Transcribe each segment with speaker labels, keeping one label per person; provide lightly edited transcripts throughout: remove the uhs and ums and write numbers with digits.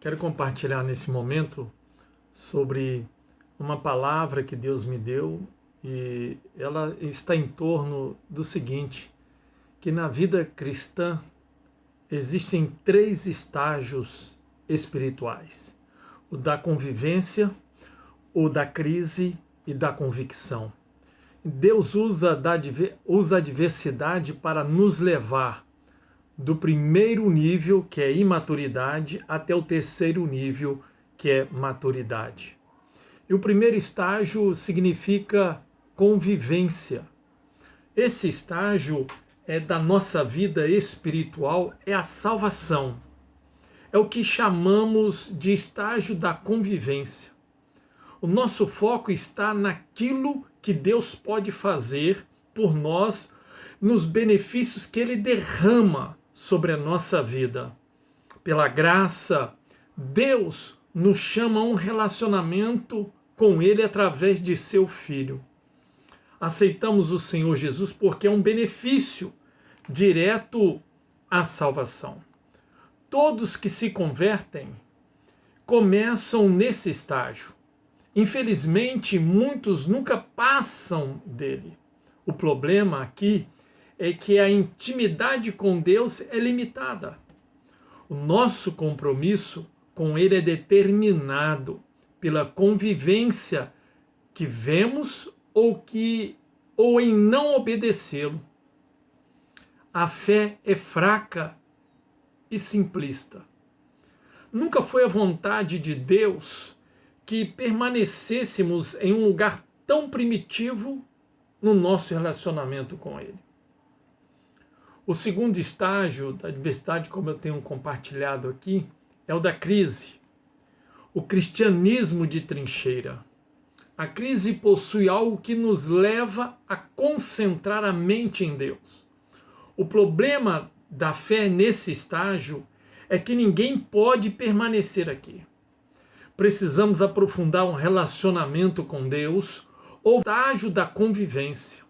Speaker 1: Quero compartilhar nesse momento sobre uma palavra que Deus me deu e ela está em torno do seguinte, que na vida cristã existem 3 estágios espirituais: o da convivência, o da crise e da convicção. Deus usa a adversidade para nos levar do primeiro nível, que é imaturidade, até o terceiro nível, que é maturidade. E o primeiro estágio significa convivência. Esse estágio da nossa vida espiritual é a salvação. É o que chamamos de estágio da convivência. O nosso foco está naquilo que Deus pode fazer por nós, nos benefícios que Ele derrama sobre a nossa vida. Pela graça, Deus nos chama a um relacionamento com Ele através de seu Filho. Aceitamos o Senhor Jesus porque é um benefício direto à salvação. Todos que se convertem começam nesse estágio. Infelizmente, muitos nunca passam dele. O problema aqui é que a intimidade com Deus é limitada. O nosso compromisso com Ele é determinado pela convivência que vemos ou em não obedecê-lo. A fé é fraca e simplista. Nunca foi a vontade de Deus que permanecêssemos em um lugar tão primitivo no nosso relacionamento com Ele. O segundo estágio da adversidade, como eu tenho compartilhado aqui, é o da crise. O cristianismo de trincheira. A crise possui algo que nos leva a concentrar a mente em Deus. O problema da fé nesse estágio é que ninguém pode permanecer aqui. Precisamos aprofundar um relacionamento com Deus ou o estágio da convivência.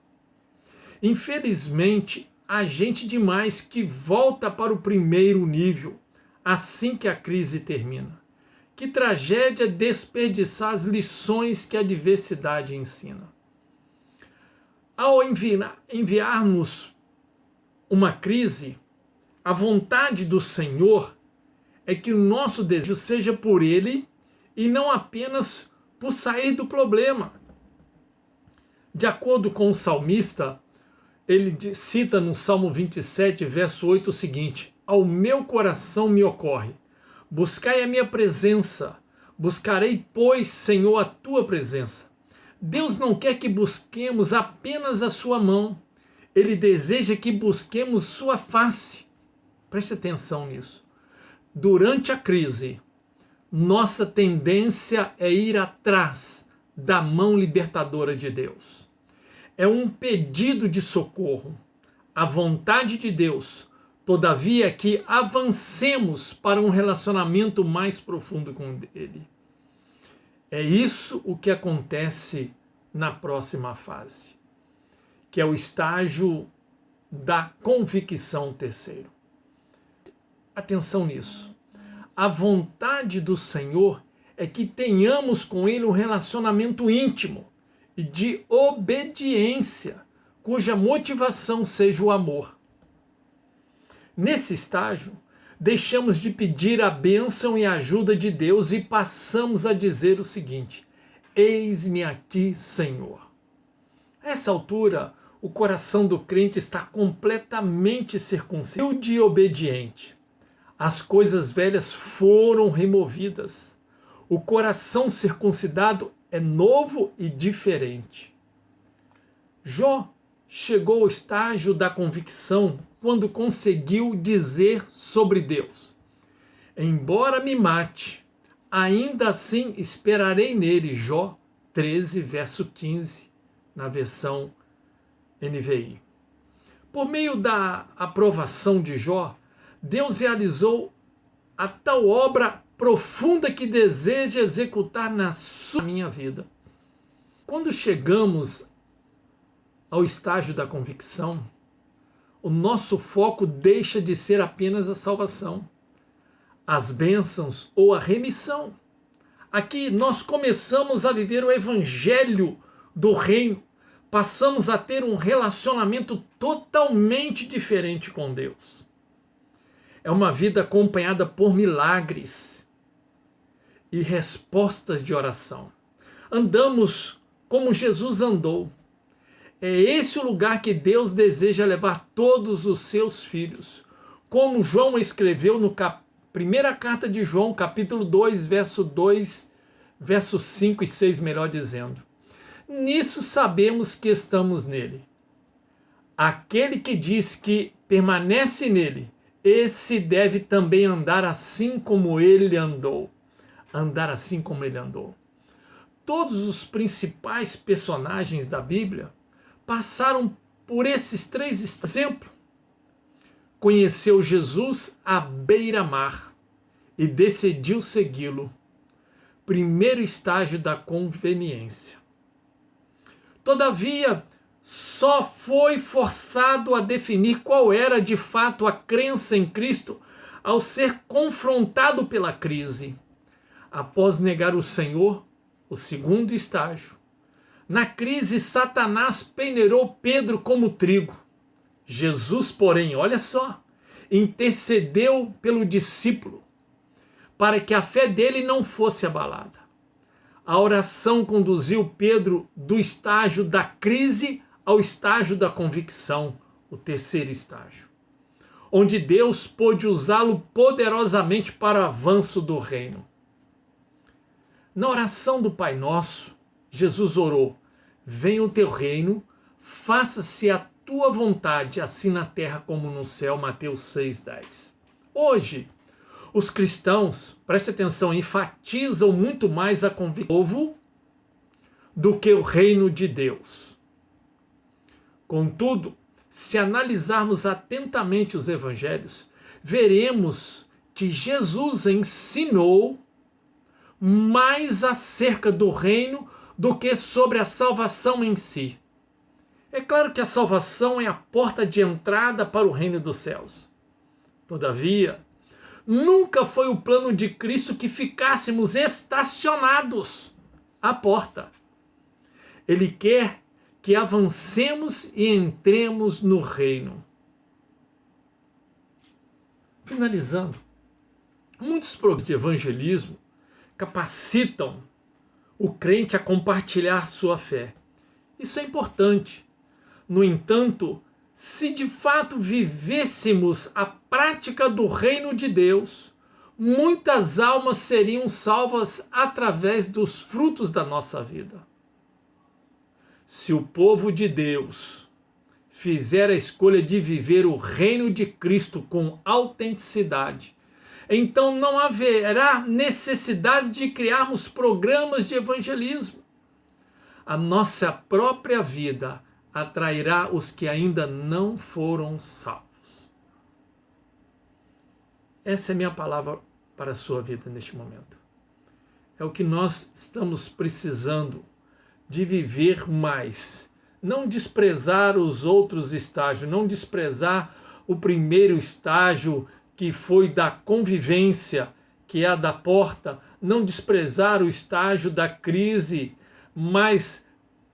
Speaker 1: Infelizmente, há gente demais que volta para o primeiro nível assim que a crise termina. Que tragédia desperdiçar as lições que a adversidade ensina. Ao enviarmos uma crise, a vontade do Senhor é que o nosso desejo seja por Ele e não apenas por sair do problema. De acordo com o salmista, ele cita no Salmo 27, verso 8 o seguinte: ao meu coração me ocorre, buscai a minha presença, buscarei, pois, Senhor, a tua presença. Deus não quer que busquemos apenas a sua mão, Ele deseja que busquemos sua face. Preste atenção nisso. Durante a crise, nossa tendência é ir atrás da mão libertadora de Deus. É um pedido de socorro. A vontade de Deus, todavia, é que avancemos para um relacionamento mais profundo com Ele. É isso o que acontece na próxima fase, que é o estágio da convicção terceiro. Atenção nisso. A vontade do Senhor é que tenhamos com Ele um relacionamento íntimo e de obediência, cuja motivação seja o amor. Nesse estágio, deixamos de pedir a bênção e a ajuda de Deus e passamos a dizer o seguinte: eis-me aqui, Senhor. A essa altura, o coração do crente está completamente circunciso e obediente. As coisas velhas foram removidas. O coração circuncidado é novo e diferente. Jó chegou ao estágio da convicção quando conseguiu dizer sobre Deus: embora me mate, ainda assim esperarei nele. Jó 13, verso 15, na versão NVI. Por meio da aprovação de Jó, Deus realizou a tal obra profunda que deseja executar na minha vida. Quando chegamos ao estágio da convicção, o nosso foco deixa de ser apenas a salvação. as bênçãos ou a remissão. Aqui nós começamos a viver o evangelho do reino, passamos a ter um relacionamento totalmente diferente com Deus. É uma vida acompanhada por milagres e respostas de oração. Andamos como Jesus andou. É esse o lugar que Deus deseja levar todos os seus filhos. Como João escreveu no primeira carta de João, capítulo 2, versos 5 e 6, melhor dizendo. Nisso sabemos que estamos nele. Aquele que diz que permanece nele, esse deve também andar assim como ele andou. Andar assim como ele andou. Todos os principais personagens da Bíblia passaram por esses três exemplos. Conheceu Jesus à beira-mar e decidiu segui-lo. Primeiro estágio da conveniência. Todavia, só foi forçado a definir qual era de fato a crença em Cristo ao ser confrontado pela crise. Após negar o Senhor, o segundo estágio. Na crise, Satanás peneirou Pedro como trigo. Jesus, porém, olha só, intercedeu pelo discípulo para que a fé dele não fosse abalada. A oração conduziu Pedro do estágio da crise ao estágio da convicção, o terceiro estágio, onde Deus pôde usá-lo poderosamente para o avanço do reino. Na oração do Pai Nosso, Jesus orou: venha o teu reino, faça-se a tua vontade, assim na terra como no céu, Mateus 6,10. Hoje, os cristãos, preste atenção, enfatizam muito mais a convicção do povo do que o reino de Deus. Contudo, se analisarmos atentamente os evangelhos, veremos que Jesus ensinou mais acerca do reino do que sobre a salvação em si. É claro que a salvação é a porta de entrada para o reino dos céus. Todavia, nunca foi o plano de Cristo que ficássemos estacionados à porta. Ele quer que avancemos e entremos no reino. Finalizando, muitos programas de evangelismo capacitam o crente a compartilhar sua fé. Isso é importante. No entanto, se de fato vivêssemos a prática do reino de Deus, muitas almas seriam salvas através dos frutos da nossa vida. Se o povo de Deus fizer a escolha de viver o reino de Cristo com autenticidade, então não haverá necessidade de criarmos programas de evangelismo. A nossa própria vida atrairá os que ainda não foram salvos. Essa é minha palavra para a sua vida neste momento. É o que nós estamos precisando de viver mais. Não desprezar os outros estágios, não desprezar o primeiro estágio que foi da convivência, que é a da porta, não desprezar o estágio da crise, mas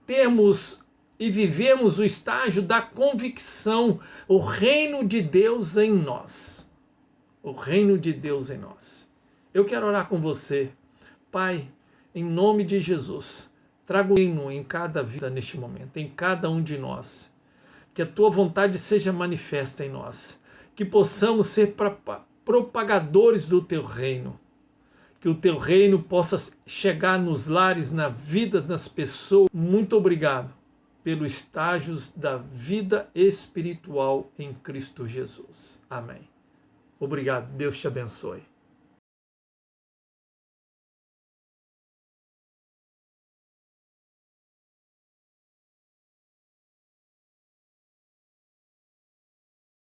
Speaker 1: termos e vivemos o estágio da convicção, o reino de Deus em nós. O reino de Deus em nós. Eu quero orar com você. Pai, em nome de Jesus, traga o reino em cada vida neste momento, em cada um de nós. Que a tua vontade seja manifesta em nós. Que possamos ser propagadores do teu reino. Que o teu reino possa chegar nos lares, na vida das pessoas. Muito obrigado pelos estágios da vida espiritual em Cristo Jesus. Amém. Obrigado. Deus te abençoe.